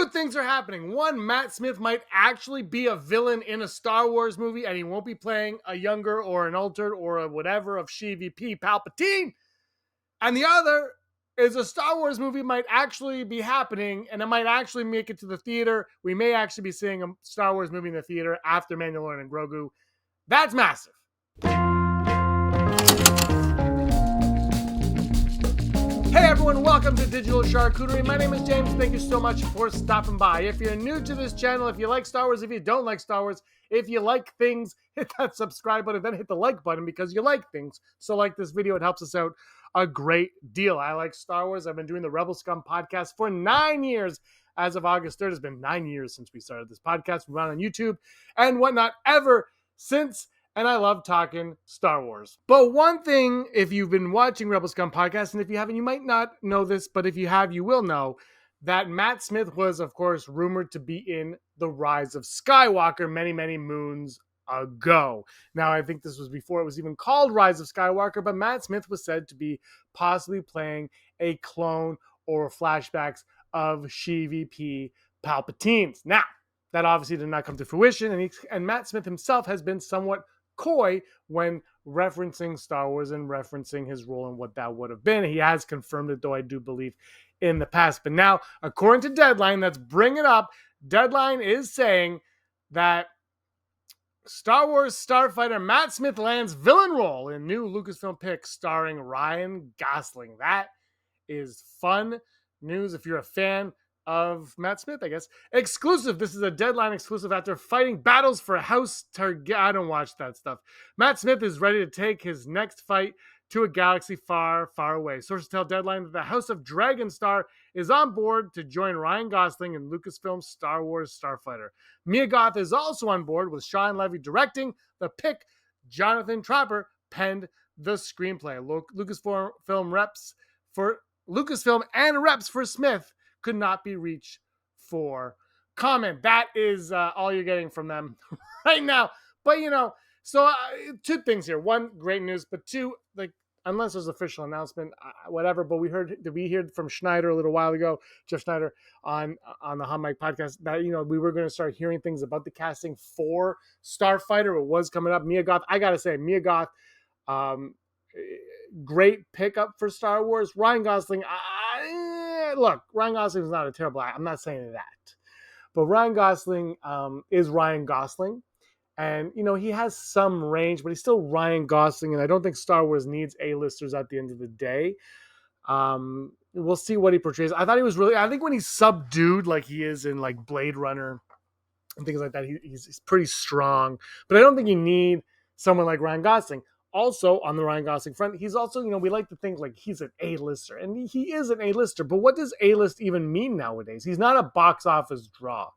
good things are happening. One, Matt Smith might actually be a villain in a Star Wars movie, and he won't be playing a younger or an altered or a whatever of CVP Palpatine. And the other is a Star Wars movie might actually be happening, and it might actually make it to the theater. We may actually be seeing a Star Wars movie in the theater after Mandalorian and Grogu. That's massive. Hey everyone, welcome to Digital Charcuterie. My name is James. Thank you so much for stopping by. If you're new to this channel, if you like Star Wars, if you don't like Star Wars, if you like things, hit that subscribe button, then hit the like button because you like things. So like this video, it helps us out a great deal. I like Star Wars. I've been doing the Rebel Scum podcast for 9 years. As of August 3rd, it's been 9 years since we started this podcast. We've been on YouTube and whatnot ever since. And I love talking Star Wars. But one thing, if you've been watching Rebel Scum podcast, and if you haven't, you might not know this, but if you have, you will know that Matt Smith was, of course, rumored to be in the Rise of Skywalker many, many moons ago. Now, I think this was before it was even called Rise of Skywalker, but Matt Smith was said to be possibly playing a clone or flashbacks of CVP Palpatine. Now, that obviously did not come to fruition, and Matt Smith himself has been somewhat coy when referencing Star Wars and referencing his role and what that would have been. He has confirmed it, though, I do believe, in the past. But now, according to Deadline, let's bring it up. Deadline is saying that Star Wars Starfighter Matt Smith lands villain role in new Lucasfilm pick starring Ryan Gosling. That is fun news if you're a fan of Matt Smith, I guess. Exclusive. This is a Deadline exclusive after fighting battles for House Target. I don't watch that stuff. Matt Smith is ready to take his next fight to a galaxy far, far away. Sources tell Deadline that the House of Dragon Star is on board to join Ryan Gosling in Lucasfilm's Star Wars Starfighter. Mia Goth is also on board, with Sean Levy directing the pick. Jonathan Tropper penned the screenplay. Lucasfilm and reps for Smith could not be reached for comment. That is all you're getting from them right now. But, so two things here. One, great news. But two, like, unless there's an official announcement, whatever. But we heard from Schneider a little while ago, Jeff Schneider, on the Hot Mic podcast, that, we were going to start hearing things about the casting for Starfighter. It was coming up. Mia Goth, I got to say, Mia Goth, great pickup for Star Wars. Ryan Gosling, look, Ryan Gosling is not a terrible actor. I'm not saying that. But Ryan Gosling is Ryan Gosling. And, he has some range, but he's still Ryan Gosling. And I don't think Star Wars needs A-listers at the end of the day. We'll see what he portrays. I think when he's subdued, like he is in like Blade Runner and things like that, he's pretty strong. But I don't think you need someone like Ryan Gosling. Also, on the Ryan Gosling front, he's also, we like to think like he's an A-lister. And he is an A-lister. But what does A-list even mean nowadays? He's not a box office draw.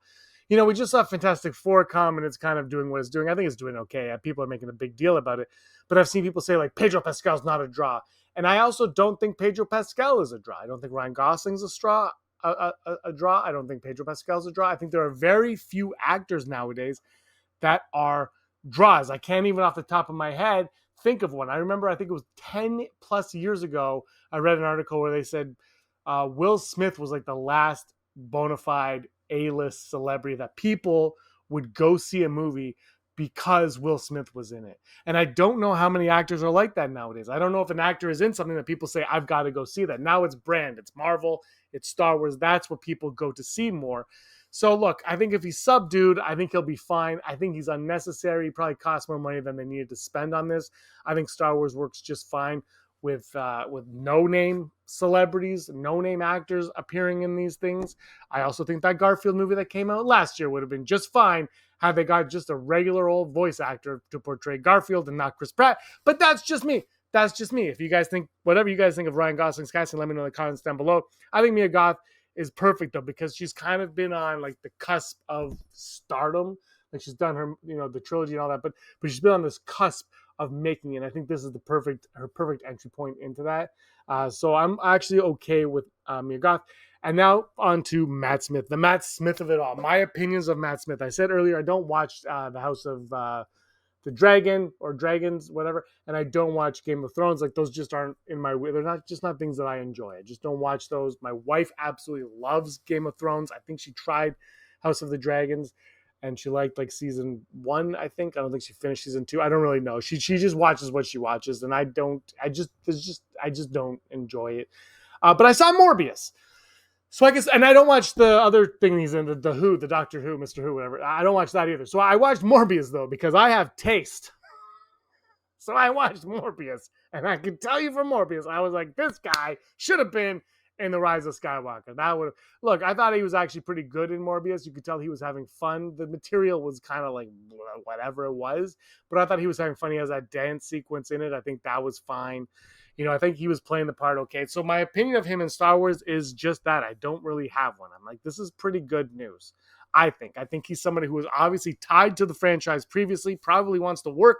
We just saw Fantastic Four come, and it's kind of doing what it's doing. I think it's doing okay. People are making a big deal about it. But I've seen people say, like, Pedro Pascal's not a draw. And I also don't think Pedro Pascal is a draw. I don't think Ryan Gosling's a draw. I don't think Pedro Pascal's a draw. I think there are very few actors nowadays that are draws. I can't even off the top of my head think of one. I remember, I think it was 10 plus years ago, I read an article where they said Will Smith was like the last bona fide A-list celebrity that people would go see a movie because Will Smith was in it. And I don't know how many actors are like that nowadays. I don't know if an actor is in something that people say, I've got to go see that. Now it's brand, it's Marvel, it's Star Wars. That's what people go to see more. So look, I think if he's subdued, I think he'll be fine. I think he's unnecessary. He probably costs more money than they needed to spend on this. I think Star Wars works just fine with no-name celebrities, no-name actors appearing in these things. I also think that Garfield movie that came out last year would have been just fine had they got just a regular old voice actor to portray Garfield and not Chris Pratt. But that's just me. That's just me. If you guys think, whatever you guys think of Ryan Gosling's casting, let me know in the comments down below. I think Mia Goth is perfect, though, because she's kind of been on like the cusp of stardom. Like she's done her, the trilogy and all that, but she's been on this cusp of making it. I think this is her perfect entry point into that. So I'm actually okay with Mia Goth. And now on to Matt Smith, the Matt Smith of it all. My opinions of Matt Smith. I said earlier, I don't watch the House of the dragon or dragons, whatever, and I don't watch Game of Thrones. Like those just aren't in my way. They're not things that I enjoy. I just don't watch those. My wife absolutely loves Game of Thrones. I think she tried House of the Dragons and she liked like season 1, I think. I don't think she finished season 2. I don't really know. She just watches what she watches, and I don't. I just don't enjoy it. But I saw Morbius. So I guess, and I don't watch the other thing he's in, the Who, the Doctor Who, Mr. Who, whatever. I don't watch that either. So I watched Morbius though because I have taste. So I watched Morbius, and I can tell you from Morbius, I was like, this guy should have been in the Rise of Skywalker. That would look. I thought he was actually pretty good in Morbius. You could tell he was having fun. The material was kind of like whatever it was, but I thought he was having fun. He has that dance sequence in it. I think that was fine. I think he was playing the part okay. So my opinion of him in Star Wars is just that. I don't really have one. I'm like, this is pretty good news. I think he's somebody who was obviously tied to the franchise previously, probably wants to work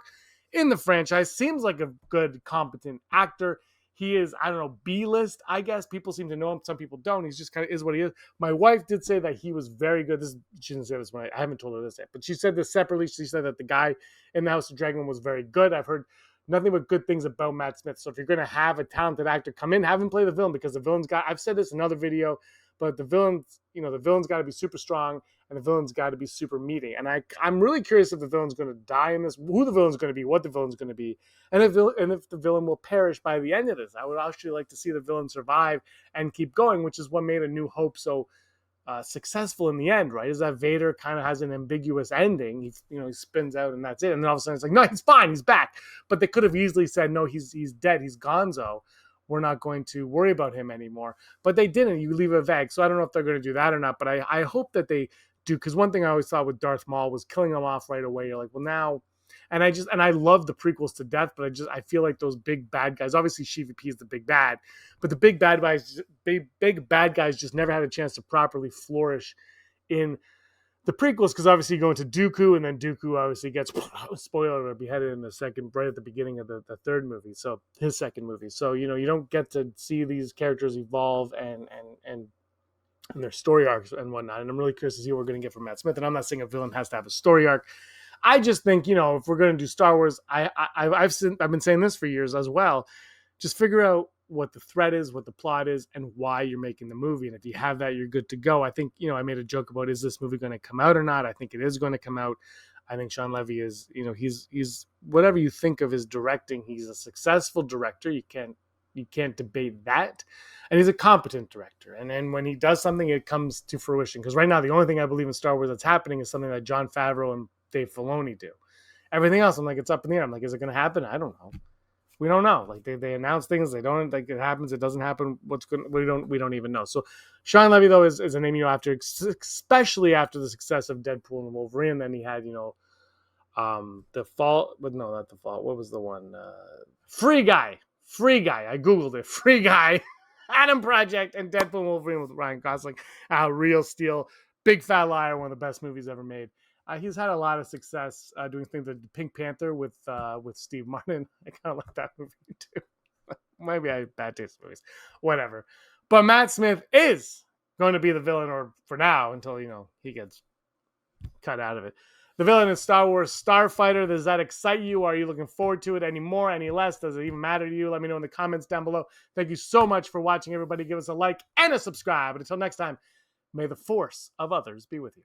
in the franchise, seems like a good, competent actor. He is, I don't know, B-list, I guess. People seem to know him. Some people don't. He's just kind of is what he is. My wife did say that he was very good. She didn't say this when I haven't told her this yet, but she said this separately. She said that the guy in the House of Dragon was very good. I've heard nothing but good things about Matt Smith. So if you're going to have a talented actor come in, have him play the villain, because the villain's got, I've said this in another video, but the villain's got to be super strong and the villain's got to be super meaty. And I'm really curious if the villain's going to die in this, who the villain's going to be, what the villain's going to be, and if the villain will perish by the end of this. I would actually like to see the villain survive and keep going, which is what made A New Hope so successful in the end, right? Is that Vader kind of has an ambiguous ending. He spins out and that's it. And then all of a sudden it's like, no, he's fine, he's back. But they could have easily said, no, he's dead, he's gonzo. We're not going to worry about him anymore. But they didn't. You leave it vague. So I don't know if they're going to do that or not. But I hope that they do, because one thing I always thought with Darth Maul was killing him off right away. You're like, well, now. And I love the prequels to death, but I feel like those big bad guys. Obviously, CVP is the big bad, but the big bad guys just never had a chance to properly flourish in the prequels, because obviously you go into Dooku, and then Dooku obviously gets spoiler beheaded in the second, right at the beginning of the third movie, so his second movie. So you don't get to see these characters evolve and their story arcs and whatnot. And I'm really curious to see what we're going to get from Matt Smith. And I'm not saying a villain has to have a story arc. I just think, if we're going to do Star Wars, I've been saying this for years as well. Just figure out what the threat is, what the plot is, and why you're making the movie. And if you have that, you're good to go. I think, I made a joke about, is this movie going to come out or not? I think it is going to come out. I think Sean Levy is, he's whatever you think of his directing, he's a successful director. You can't debate that. And he's a competent director. And then when he does something, it comes to fruition. Because right now, the only thing I believe in Star Wars that's happening is something that Jon Favreau and Dave Filoni do. Everything else, I'm like, it's up in the air. I'm like, is it going to happen? I don't know. We don't know. Like they announce things, they don't, like, it happens, it doesn't happen. We don't even know. So Sean Levy though is a name after, especially after the success of Deadpool and Wolverine. Then he had the Fall, but no, not the Fall. What was the one? Free Guy. I googled it. Free Guy, Adam Project, and Deadpool and Wolverine with Ryan Gosling. Real Steel, Big Fat Liar, one of the best movies ever made. He's had a lot of success doing things like Pink Panther with Steve Martin. I kind of like that movie too. Maybe I have bad taste in movies. Whatever. But Matt Smith is going to be the villain, or for now, until he gets cut out of it. The villain in Star Wars Starfighter. Does that excite you? Are you looking forward to it any more, any less? Does it even matter to you? Let me know in the comments down below. Thank you so much for watching, everybody. Give us a like and a subscribe. And until next time, may the force of others be with you.